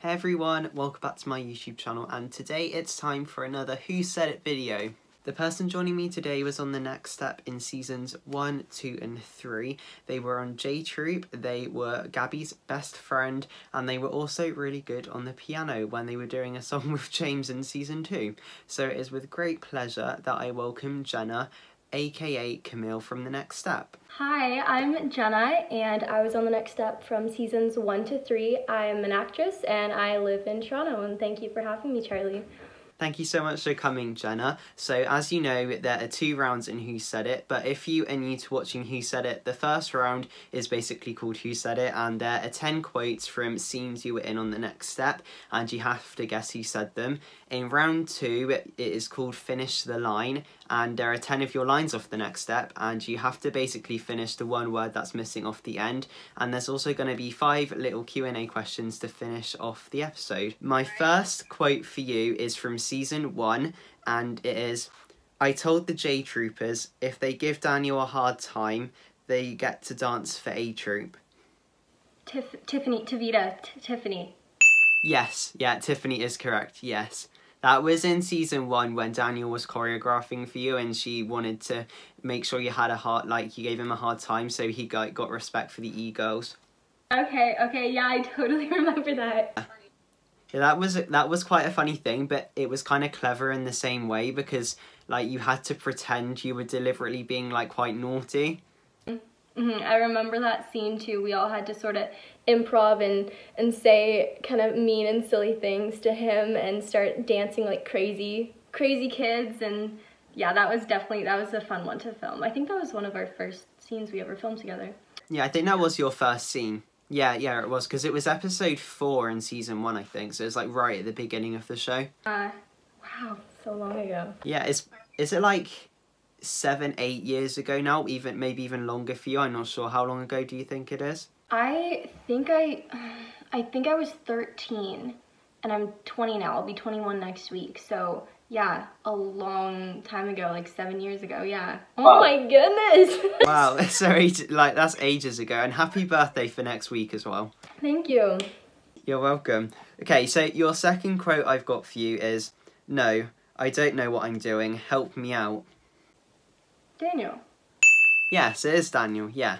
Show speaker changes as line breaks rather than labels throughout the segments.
Hey everyone, welcome back to my YouTube channel, and today it's time for another Who Said It video. The person joining me today was on the next step in seasons 1, 2 and 3. They were on J Troop, they were Gabby's best friend, and they were also really good on the piano when they were doing a song with James in season 2. So it is with great pleasure that I welcome Jenna, aka Camille from the next step.
Hi, I'm Jenna, and I was on the next step from seasons 1 to 3. I'm an actress and I live in Toronto, and thank you for having me, Charlie.
Thank you so much for coming, Jenna. So as you know, there are 2 rounds in Who Said It, but if you are new to watching Who Said It, the first round is basically called Who Said It, and there are 10 quotes from scenes you were in on the next step, and you have to guess who said them. In round 2, it is called Finish the Line, and there are 10 of your lines off the next step, and you have to basically finish the one word that's missing off the end. And there's also going to be 5 little Q&A questions to finish off the episode. My first quote for you is from season 1, and it is, "I told the J Troopers if they give Daniel a hard time, they get to dance for A Troop."
Tiffany.
Yes, yeah, Tiffany is correct, yes. That was in season 1 when Daniel was choreographing for you, and she wanted to make sure you had a hard, you gave him a hard time, so he got respect for the E-girls.
Okay, yeah, I totally remember that.
Yeah, that was quite a funny thing, but it was kind of clever in the same way because, you had to pretend you were deliberately being, quite naughty.
I remember that scene too. We all had to sort of improv and say kind of mean and silly things to him and start dancing like crazy kids, and yeah, that was a fun one to film. I think that was one of our first scenes we ever filmed together. Yeah,
I think that was your first scene. Yeah, it was, because it was episode 4 in season 1, I think, so it was right at the beginning of the show.
Wow, so long ago.
Yeah, is it 7, 8 years ago now, maybe even longer for you? I'm not sure. How long ago do you think it is?
I think I was 13, and I'm 20 now. I'll be 21 next week. So yeah, a long time ago, 7 years ago. Yeah. Oh my goodness.
Wow, sorry, that's ages ago. And happy birthday for next week as well.
Thank you.
You're welcome. Okay, so your second quote I've got for you is, "No, I don't know what I'm doing. Help me out."
Daniel.
Yes, it is Daniel, yeah.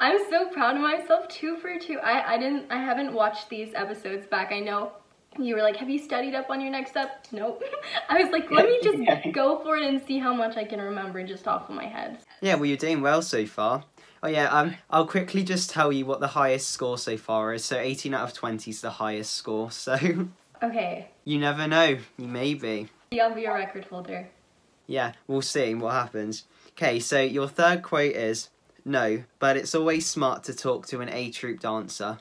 I'm so proud of myself, 2 for 2. I haven't watched these episodes back. I know you were like, have you studied up on your next step? Nope. I was like, let me just go for it and see how much I can remember just off of my head.
Yeah, well, you're doing well so far. Oh yeah, I'll quickly just tell you what the highest score so far is. So 18 out of 20 is the highest score, so...
Okay.
You never know, you may be.
I'll be a record holder.
Yeah, we'll see what happens. Okay, so your third quote is, "No, but it's always smart to talk to an A Troop dancer."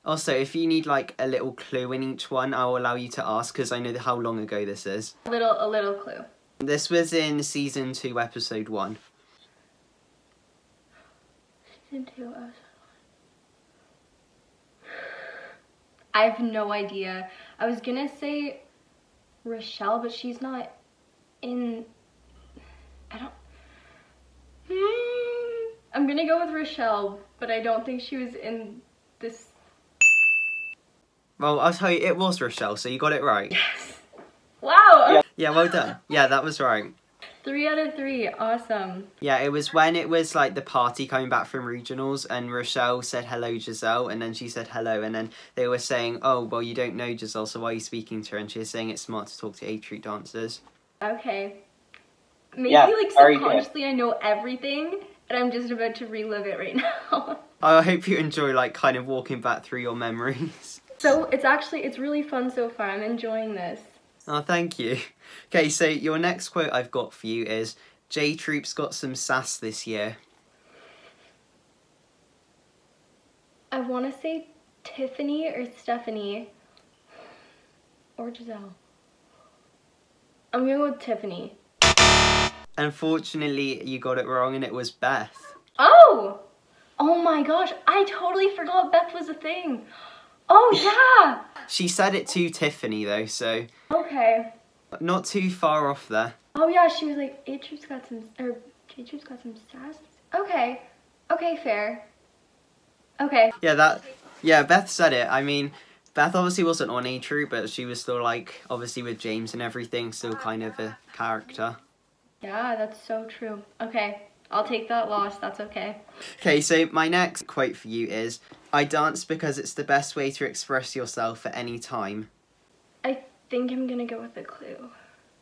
Also, if you need a little clue in each one, I'll allow you to ask because I know how long ago this is.
A little clue.
This was in season 2, episode 1.
Season 2, episode 1. I have no idea. I was gonna say Rochelle, but she's not in... I'm gonna go with Rochelle, but I don't think she was in this...
Well, I'll tell you, it was Rochelle, so you got it right.
Yes! Wow!
Yeah, well done. Yeah, that was right.
3 out of 3, awesome.
Yeah, it was when it was the party coming back from regionals, and Rochelle said hello Giselle, and then she said hello, and then they were saying, oh, well, you don't know Giselle, so why are you speaking to her? And she was saying it's smart to talk to A Troop dancers.
Okay. Maybe subconsciously I know everything, and I'm just about to relive it right now.
I hope you enjoy kind of walking back through your memories.
So it's really fun so far. I'm enjoying this.
Oh, thank you. Okay, so your next quote I've got for you is, "J Troop's got some sass this year."
I want to say Tiffany or Stephanie or Giselle. I'm going to go with Tiffany.
Unfortunately, you got it wrong, and it was Beth.
Oh! Oh my gosh, I totally forgot Beth was a thing. Oh yeah!
She said it to Tiffany though, so...
Okay.
Not too far off there.
Oh yeah, she was like, J Troop's got some sass. Okay. Okay, fair. Okay.
Yeah, Beth said it. I mean, Beth obviously wasn't on A Troop, but she was still, like, obviously with James and everything, still kind of a character.
Yeah, that's so true. Okay, I'll take that loss. That's okay.
Okay, so my next quote for you is, I dance because it's the best way to express yourself at any time.
I think I'm gonna go with a clue.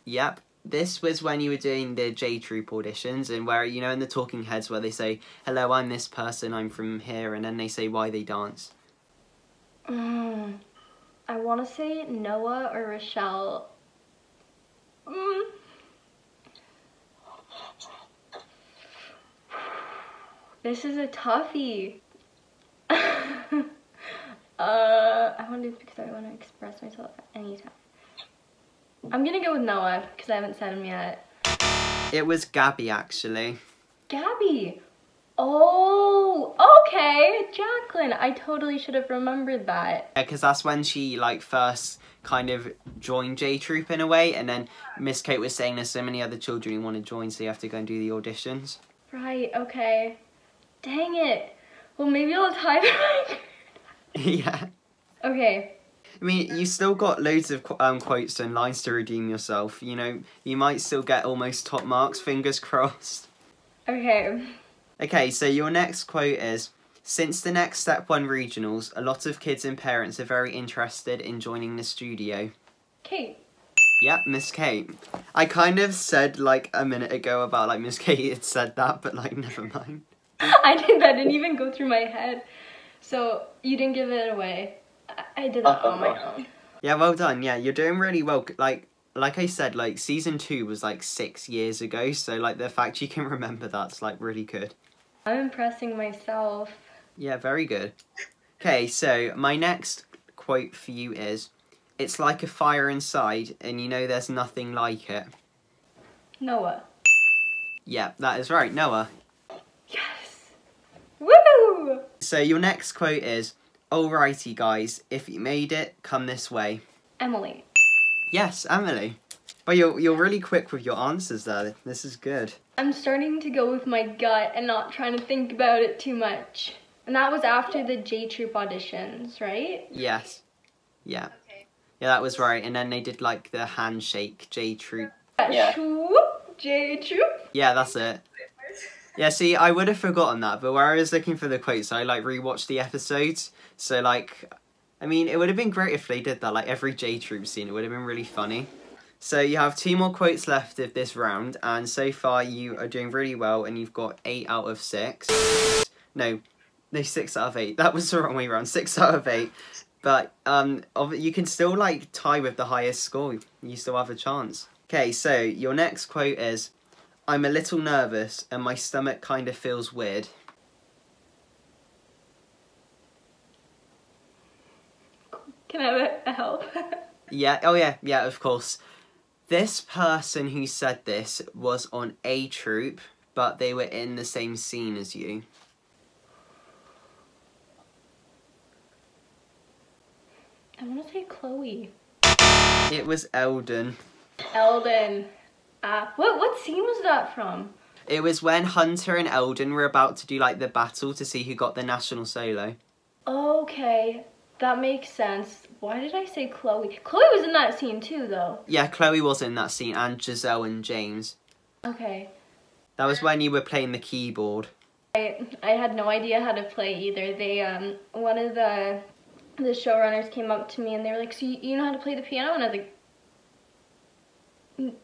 Yep. This was when you were doing the J Troop auditions, and where, you know, in the talking heads where they say, hello, I'm this person, I'm from here, and then they say why they dance.
I want to say Noah or Rochelle. This is a toughie. I want to do it because I want to express myself at any time. I'm gonna go with Noah because I haven't said him yet.
It was Gabby, actually.
Gabby! Oh, okay, Jacqueline. I totally should have remembered that.
Yeah, because that's when she, like, first kind of joined J Troop in a way, and then Miss Kate was saying there's so many other children who want to join, so you have to go and do the auditions.
Right, okay. Dang it. Well, maybe I'll tie the record.
Yeah.
Okay.
I mean, you still got loads of quotes and lines to redeem yourself. You know, you might still get almost top marks, fingers crossed.
Okay.
Okay, so your next quote is, since the next Step 1 regionals, a lot of kids and parents are very interested in joining the studio.
Kate.
Yep, Miss Kate. I kind of said, like, a minute ago about, like, Miss Kate had said that, but, like, never mind.
That didn't even go through my head. So, you didn't give it away. I did that on my own.
Yeah, well done. Yeah, you're doing really well. Like I said, like, season 2 was, like, 6 years ago, so, like, the fact you can remember that's, like, really good.
I'm impressing myself.
Yeah, very good. Okay, so my next quote for you is, it's like a fire inside, and you know there's nothing like it.
Noah.
Yeah, that is right, Noah.
Yes! Woo!
So your next quote is, alrighty guys, if you made it, come this way.
Emily.
Yes, Emily. But you're really quick with your answers there. This is good.
I'm starting to go with my gut and not trying to think about it too much. And that was after the J Troop auditions, right?
Yes. Yeah. Yeah, that was right. And then they did, like, the handshake, J Troop.
Yeah. J Troop?
Yeah, that's it. Yeah, see, I would have forgotten that, but where I was looking for the quotes, I, like, rewatched the episodes. So, like, I mean, it would have been great if they did that, like, every J Troop scene. It would have been really funny. So you have 2 more quotes left of this round, and so far you are doing really well, and you've got 8 out of 6. No, 6 out of 8. That was the wrong way around. 6 out of 8. But you can still, like, tie with the highest score. You still have a chance. Okay, so your next quote is, I'm a little nervous, and my stomach kind of feels weird.
Can I have a help?
Yeah, oh yeah, of course. This person who said this was on A Troop, but they were in the same scene as you.
I want to say Chloe.
It was Eldon.
Eldon. What scene was that from?
It was when Hunter and Eldon were about to do, like, the battle to see who got the national solo.
Okay, that makes sense. Why did I say Chloe? Chloe was in that scene too, though.
Yeah, Chloe was in that scene, and Giselle and James.
Okay.
That was when you were playing the keyboard.
I had no idea how to play either. They one of the showrunners came up to me and they were like, so you know how to play the piano? And I was like,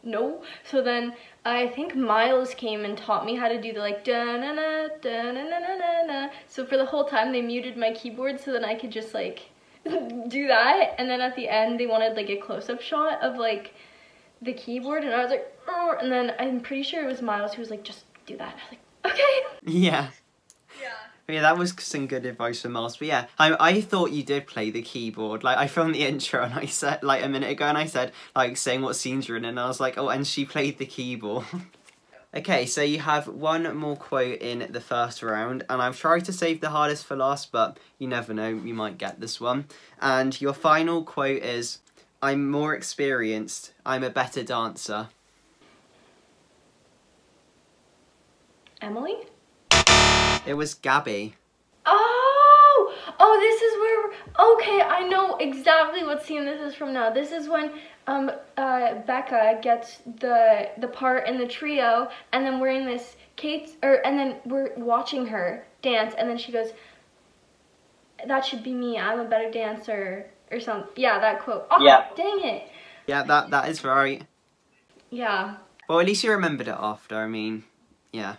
no. So then I think Miles came and taught me how to do the, like, da-na-na, da-na-na-na-na-na. So for the whole time they muted my keyboard so then I could just, like, do that. And then at the end they wanted, like, a close-up shot of, like, the keyboard, and I was like, oh, and then I'm pretty sure it was Miles who was like, just do that. I was like, okay.
Yeah. Yeah, that was some good advice from Miles. But yeah, I thought you did play the keyboard. Like, I filmed the intro and I said, like, a minute ago, and I said, like, saying what scenes you're in, and I was like, oh, and she played the keyboard. Okay, so you have 1 more quote in the first round, and I've tried to save the hardest for last, but you never know, you might get this one. And your final quote is, I'm more experienced, I'm a better dancer. It was Gabby.
Oh, this is where okay, I know exactly what scene this is from now. This is when Becca gets the part in the trio, and then we're in this and then we're watching her dance, and then she goes, "That should be me. I'm a better dancer," or something. Yeah, that quote. Oh, yeah. Dang it.
Yeah, that is right.
Yeah.
Well, at least you remembered it after. I mean, yeah.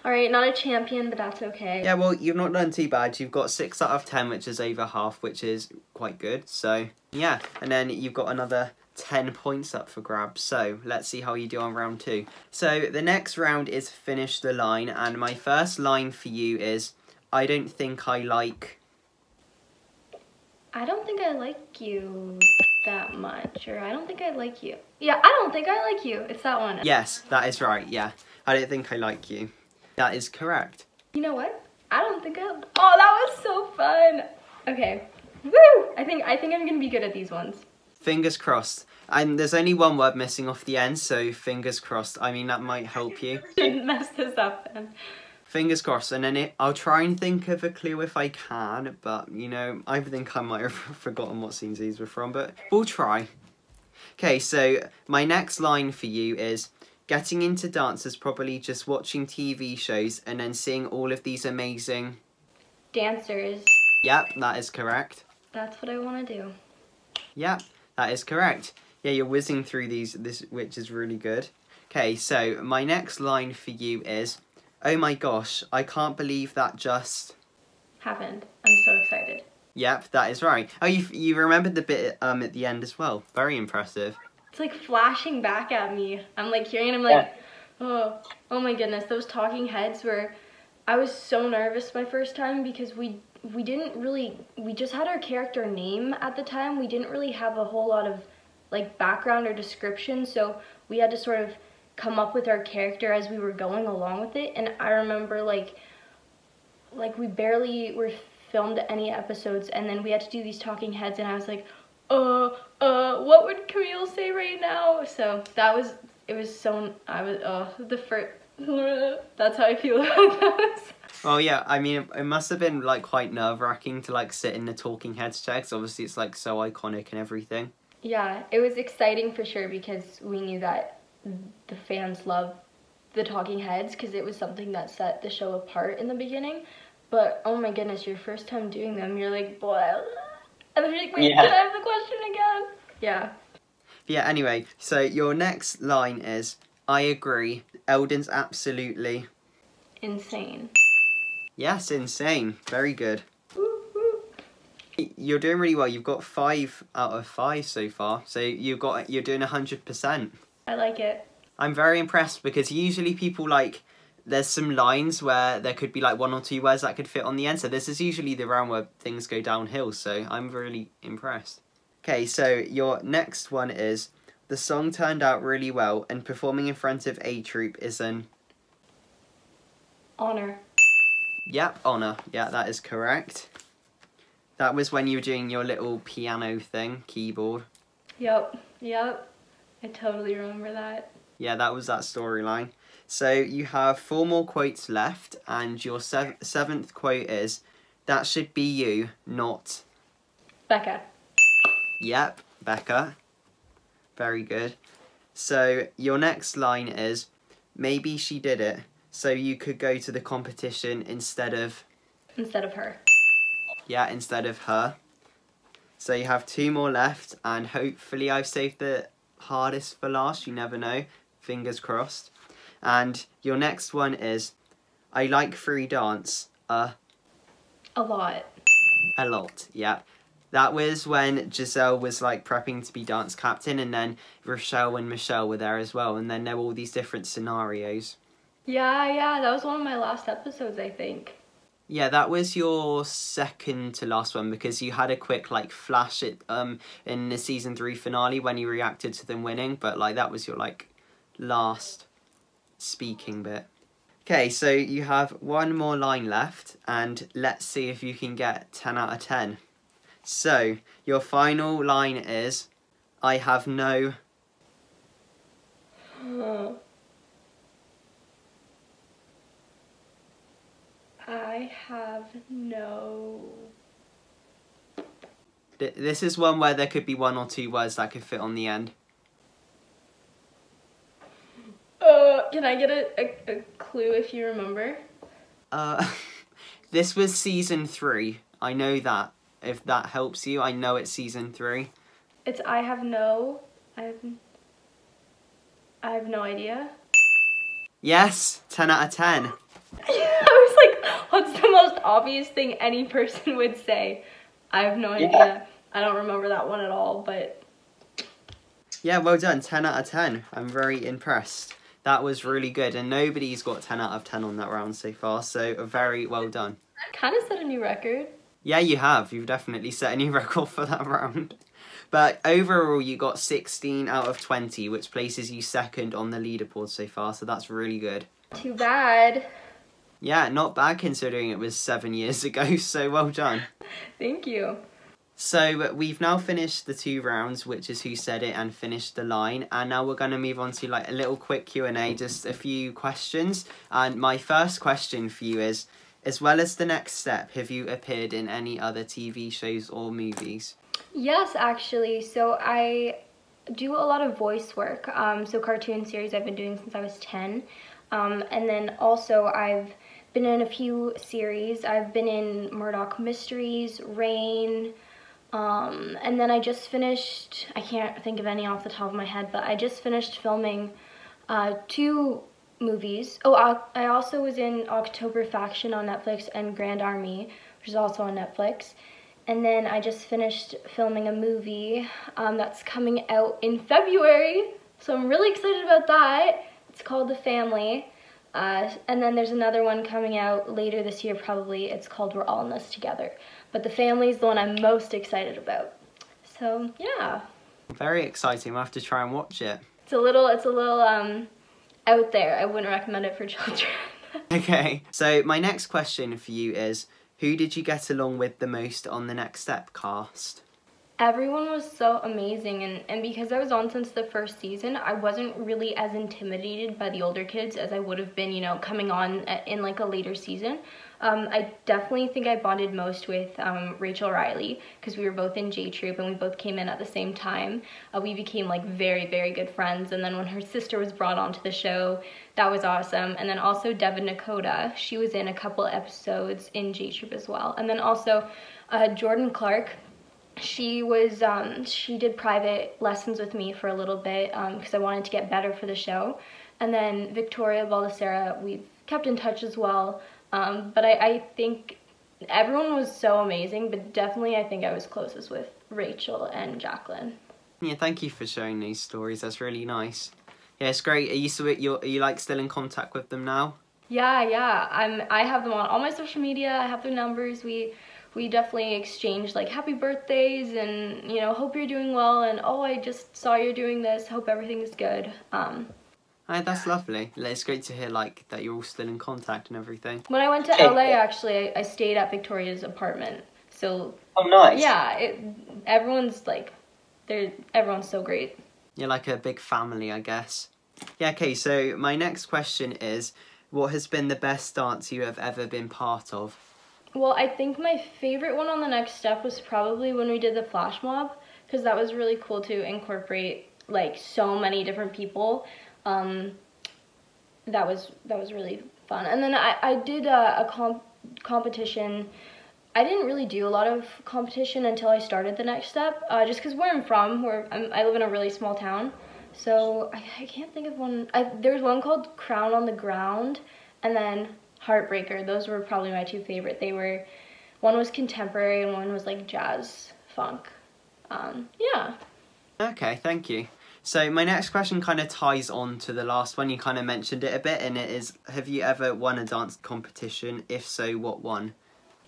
Alright, not a champion, but that's okay.
Yeah, well, you've not done too bad. You've got 6 out of 10, which is over half, which is quite good. So, yeah. And then you've got another 10 points up for grabs. So, let's see how you do on round 2. So, the next round is finish the line. And my first line for you is, I don't think I like...
I don't think I like you that much. Or I don't think I like you. Yeah, I don't think I like you. It's that one.
Yes, that is right, yeah. I don't think I like you. That is correct.
You know what? I don't think oh, that was so fun. Okay. Woo! I think I'm gonna be good at these ones.
Fingers crossed. And there's only one word missing off the end, so fingers crossed. I mean, that might help you.
Shouldn't mess this up then.
Fingers crossed. And then I'll try and think of a clue if I can, but, you know, I think I might have forgotten what scenes these were from, but we'll try. Okay, so my next line for you is... Getting into dance is probably just watching TV shows and then seeing all of these amazing...
dancers.
Yep, that is correct.
That's what I want to do.
Yep, that is correct. Yeah, you're whizzing through these, which is really good. Okay, so my next line for you is... Oh my gosh, I can't believe that just...
happened. I'm so excited.
Yep, that is right. Oh, you remembered the bit at the end as well. Very impressive.
It's like flashing back at me. I'm like hearing it, I'm like, oh my goodness, those talking heads were, I was so nervous my first time because we just had our character name at the time. We didn't really have a whole lot of like background or description, so we had to sort of come up with our character as we were going along with it. And I remember like we barely were filmed any episodes, and then we had to do these talking heads, and I was like, what would Camille say right now? So that's how I feel about those.
Well, yeah, I mean, it must have been like quite nerve-wracking to like sit in the talking heads checks. Obviously, it's like so iconic and everything.
Yeah, it was exciting for sure because we knew that the fans love the talking heads because it was something that set the show apart in the beginning. But oh my goodness, your first time doing them, you're like, boy. And then you're like, wait, can I have the question again? Yeah.
Yeah, anyway, so your next line is, I agree, Eldon's absolutely...
insane.
Yes, insane. Very good.
Woo, woo.
You're doing really well. You've got 5 out of 5 so far. So you're doing 100%.
I like it.
I'm very impressed because usually people like... There's some lines where there could be like 1 or 2 words that could fit on the end. So this is usually the round where things go downhill. So I'm really impressed. Okay, so your next one is... The song turned out really well and performing in front of A Troop is an...
honor.
Yep, honor. Yeah, that is correct. That was when you were doing your little piano thing, keyboard.
Yep. I totally remember that.
Yeah, that was that storyline. So you have 4 more quotes left, and your 7th quote is, that should be you, not...
Becca.
Yep, Becca. Very good. So your next line is, maybe she did it, so you could go to the competition instead of...
Instead of her.
Yeah, instead of her. So you have 2 more left, and hopefully I've saved the hardest for last, you never know. Fingers crossed. And your next one is, I like free dance. A
lot.
A lot, yeah. That was when Giselle was like prepping to be dance captain, and then Rochelle and Michelle were there as well, and then there were all these different scenarios.
Yeah, that was one of my last episodes, I think.
Yeah, that was your second to last one because you had a quick like flash in the season 3 finale when you reacted to them winning, but like that was your like last speaking bit. Okay, so you have 1 more line left, and let's see if you can get 10 out of 10. So, your final line is, I have no...
I have no...
This is one where there could be 1 or 2 words that could fit on the end.
Can I get a clue if you remember?
This was season 3. I know that. If that helps you, I know it's season 3.
It's I have no idea.
Yes, 10 out of 10.
I was like, what's the most obvious thing any person would say? I have no idea. I don't remember that one at all, but...
Yeah, well done. 10 out of 10. I'm very impressed. That was really good, and nobody's got 10 out of 10 on that round so far, so very well done.
I kind of set a new record.
Yeah, you have. You've definitely set a new record for that round. But overall, you got 16 out of 20, which places you second on the leaderboard so far, so that's really good.
Too bad.
Yeah, not bad considering it was 7 years ago, so well done.
Thank you.
So we've now finished the 2 rounds, which is Who Said It and Finished the Line, and now we're going to move on to like a little quick Q&A, just a few questions. And my first question for you is, as well as The Next Step, have you appeared in any other TV shows or movies?
Yes, actually. So I do a lot of voice work. So cartoon series I've been doing since I was 10. And then also I've been in a few series. I've been in Murdoch Mysteries, Rain, and then I just finished, I can't think of any off the top of my head, but I just finished filming 2 movies. Oh, I also was in October Faction on Netflix and Grand Army, which is also on Netflix. And then I just finished filming a movie that's coming out in February, so I'm really excited about that. It's called The Family. And then there's another one coming out later this year probably. It's called We're All in This Together. But The Family is the one I'm most excited about. So, yeah.
Very exciting. We'll have to try and watch it.
It's a little out there. I wouldn't recommend it for children.
Okay. So my next question for you is, who did you get along with the most on the Next Step cast?
Everyone was so amazing, and because I was on since the first season, I wasn't really as intimidated by the older kids as I would have been, you know, coming on in like a later season. I definitely think I bonded most with Rachel Riley, because we were both in J Troop and we both came in at the same time. We became like very, very good friends, and then when her sister was brought onto the show, that was awesome. And then also Devin Nakota, she was in a couple episodes in J Troop as well. And then also Jordan Clark. She did private lessons with me for a little bit because I wanted to get better for the show. And then Victoria Baldessera, we've kept in touch as well. But I think everyone was so amazing, but definitely I think I was closest with Rachel and Jacqueline.
Yeah, thank you for sharing these stories. That's really nice. Yeah, it's great. Are you like still in contact with them now?
Yeah. I have them on all my social media. I have their numbers. We definitely exchanged like happy birthdays and, you know, hope you're doing well, and oh, I just saw you're doing this, hope everything's good.
That's lovely. It's great to hear like that you're all still in contact and everything.
When I went to LA, actually, I stayed at Victoria's apartment. So
oh, nice.
Yeah, everyone's so great.
You're like a big family, I guess. Yeah, okay, so my next question is, what has been the best dance you have ever been part of?
Well, I think my favorite one on the Next Step was probably when we did the flash mob, because that was really cool to incorporate like so many different people. That was really fun. And then I did a competition. I didn't really do a lot of competition until I started the Next Step, just because where I'm from, I live in a really small town, so I can't think of one. There's one called Crown on the Ground, and then Heartbreaker. Those were probably my 2 favorite. One was contemporary and one was like jazz funk. Yeah.
Okay, thank you. So my next question kind of ties on to the last one. You kind of mentioned it a bit, and it is, have you ever won a dance competition? If so, what one?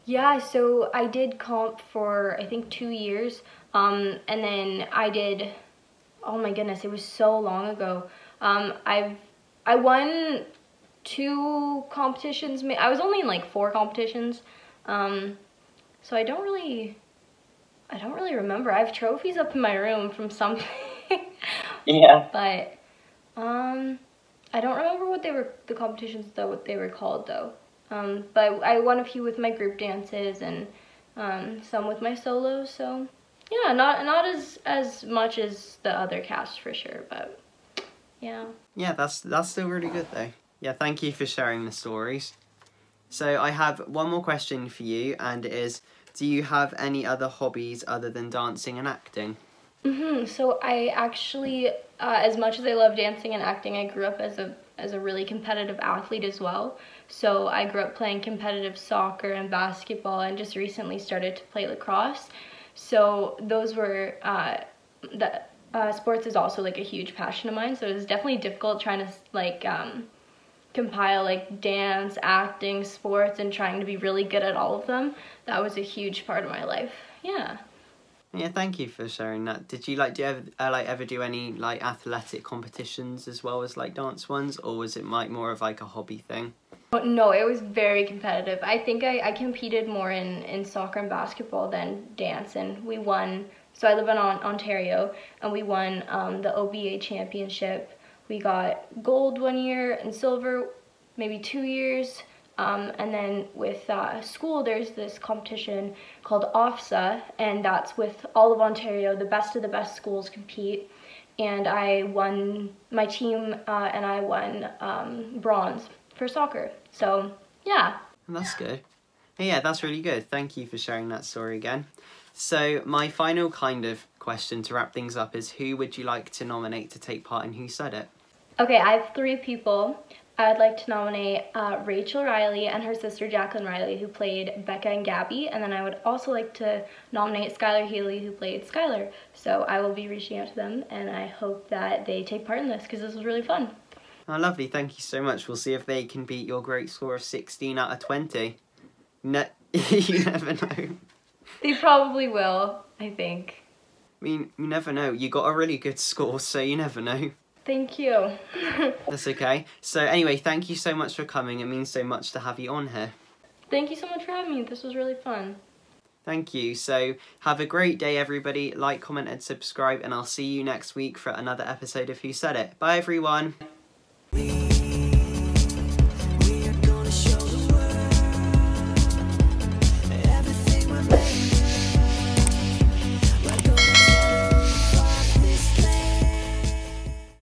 Yeah, so I did comp for I think 2 years, and then I did, oh my goodness, it was so long ago. I won 2 competitions. I was only in like 4 competitions, so I don't really remember. I have trophies up in my room from something.
Yeah.
But I don't remember what the competitions though, what they were called though. But I won a few with my group dances and some with my solos. So yeah, not as much as the other cast for sure, but yeah.
Yeah, that's still really good though. Yeah, thank you for sharing the stories. So I have one more question for you, and it is, do you have any other hobbies other than dancing and acting?
So I actually, as much as I love dancing and acting, I grew up as a really competitive athlete as well. So I grew up playing competitive soccer and basketball, and just recently started to play lacrosse. So those were sports is also like a huge passion of mine. So it was definitely difficult trying to like compile like dance, acting, sports, and trying to be really good at all of them. That was a huge part of my life. Yeah.
Yeah, thank you for sharing that. Did you do you ever do any like athletic competitions as well as like dance ones, or was it more of like a hobby thing?
No, it was very competitive. I think I competed more in soccer and basketball than dance, and we won. So I live in Ontario, and we won the OBA championship. We got gold 1 year and silver maybe 2 years. And then with school, there's this competition called OFSA, and that's with all of Ontario. The best of the best schools compete, and I won, my team and I won bronze for soccer. So yeah.
That's good. Yeah, that's really good. Thank you for sharing that story again. So my final kind of question to wrap things up is, who would you like to nominate to take part in Who Said It?
Okay, I have 3 people. I'd like to nominate Rachel Riley and her sister Jacqueline Riley, who played Becca and Gabby, and then I would also like to nominate Skylar Healy, who played Skylar. So I will be reaching out to them, and I hope that they take part in this, because this was really fun.
Oh, lovely. Thank you so much. We'll see if they can beat your great score of 16 out of 20. No, you never know.
They probably will, I think.
I mean, you never know. You got a really good score, so you never know.
Thank you.
That's okay. So anyway, thank you so much for coming. It means so much to have you on here.
Thank you so much for having me. This was really fun.
Thank you. So have a great day, everybody. Like, comment, and subscribe, and I'll see you next week for another episode of Who Said It. Bye, everyone.